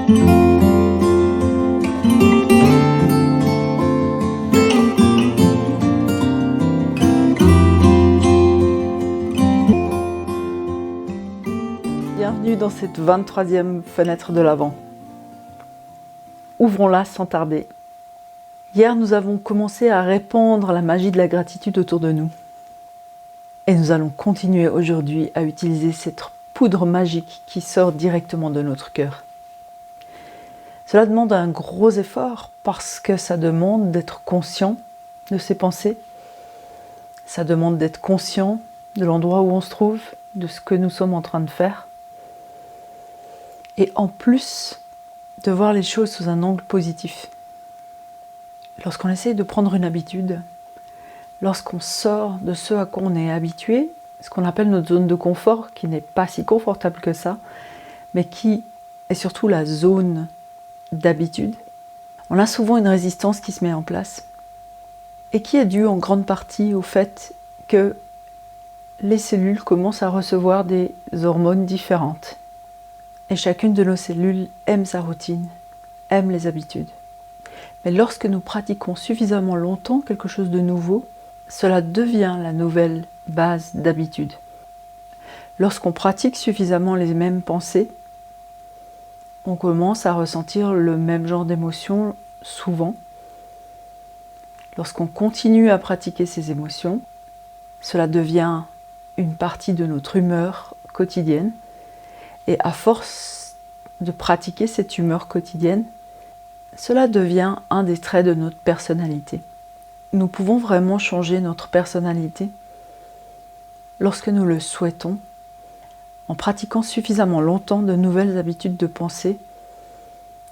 Bienvenue dans cette 23e fenêtre de l'Avent. Ouvrons-la sans tarder. Hier, nous avons commencé à répandre la magie de la gratitude autour de nous. Et nous allons continuer aujourd'hui à utiliser cette poudre magique qui sort directement de notre cœur. Cela demande un gros effort parce que ça demande d'être conscient de ses pensées. Ça demande d'être conscient de l'endroit où on se trouve, de ce que nous sommes en train de faire. Et en plus, de voir les choses sous un angle positif. Lorsqu'on essaye de prendre une habitude, lorsqu'on sort de ce à quoi on est habitué, ce qu'on appelle notre zone de confort, qui n'est pas si confortable que ça, mais qui est surtout la zone d'habitude, on a souvent une résistance qui se met en place et qui est due en grande partie au fait que les cellules commencent à recevoir des hormones différentes. Et chacune de nos cellules aime sa routine, aime les habitudes. Mais lorsque nous pratiquons suffisamment longtemps quelque chose de nouveau, cela devient la nouvelle base d'habitude. Lorsqu'on pratique suffisamment les mêmes pensées, on commence à ressentir le même genre d'émotions souvent. Lorsqu'on continue à pratiquer ces émotions, cela devient une partie de notre humeur quotidienne. Et à force de pratiquer cette humeur quotidienne, cela devient un des traits de notre personnalité. Nous pouvons vraiment changer notre personnalité lorsque nous le souhaitons, en pratiquant suffisamment longtemps de nouvelles habitudes de pensée,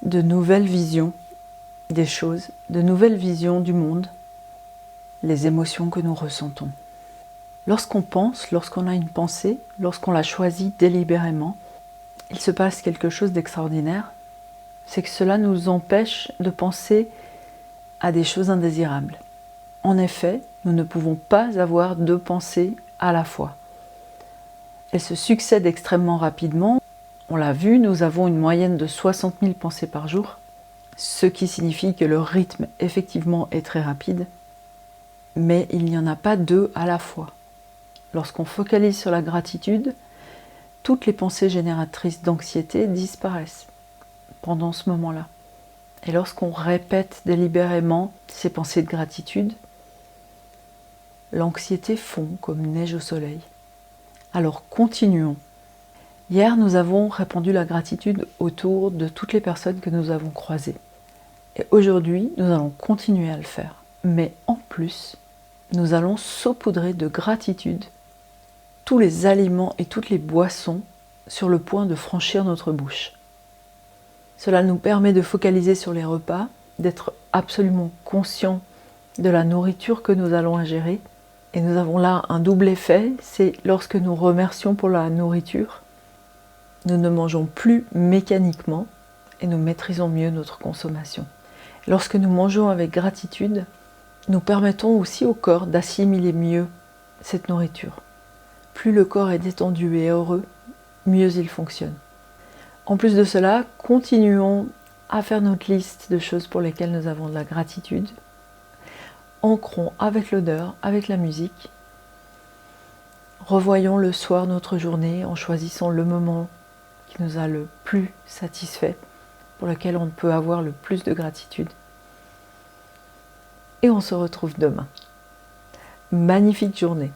de nouvelles visions des choses, de nouvelles visions du monde, les émotions que nous ressentons. Lorsqu'on pense, lorsqu'on a une pensée, lorsqu'on la choisit délibérément, il se passe quelque chose d'extraordinaire, c'est que cela nous empêche de penser à des choses indésirables. En effet, nous ne pouvons pas avoir deux pensées à la fois. Elles se succèdent extrêmement rapidement. On l'a vu, nous avons une moyenne de 60 000 pensées par jour, ce qui signifie que le rythme effectivement est très rapide, mais il n'y en a pas deux à la fois. Lorsqu'on focalise sur la gratitude, toutes les pensées génératrices d'anxiété disparaissent pendant ce moment-là. Et lorsqu'on répète délibérément ces pensées de gratitude, l'anxiété fond comme neige au soleil. Alors continuons. Hier, nous avons répandu la gratitude autour de toutes les personnes que nous avons croisées. Et aujourd'hui, nous allons continuer à le faire. Mais en plus, nous allons saupoudrer de gratitude tous les aliments et toutes les boissons sur le point de franchir notre bouche. Cela nous permet de focaliser sur les repas, d'être absolument conscient de la nourriture que nous allons ingérer. Et nous avons là un double effet, c'est lorsque nous remercions pour la nourriture, nous ne mangeons plus mécaniquement et nous maîtrisons mieux notre consommation. Lorsque nous mangeons avec gratitude, nous permettons aussi au corps d'assimiler mieux cette nourriture. Plus le corps est détendu et heureux, mieux il fonctionne. En plus de cela, continuons à faire notre liste de choses pour lesquelles nous avons de la gratitude. Ancrons avec l'odeur, avec la musique. Revoyons le soir notre journée en choisissant le moment qui nous a le plus satisfait, pour lequel on peut avoir le plus de gratitude. Et on se retrouve demain. Magnifique journée!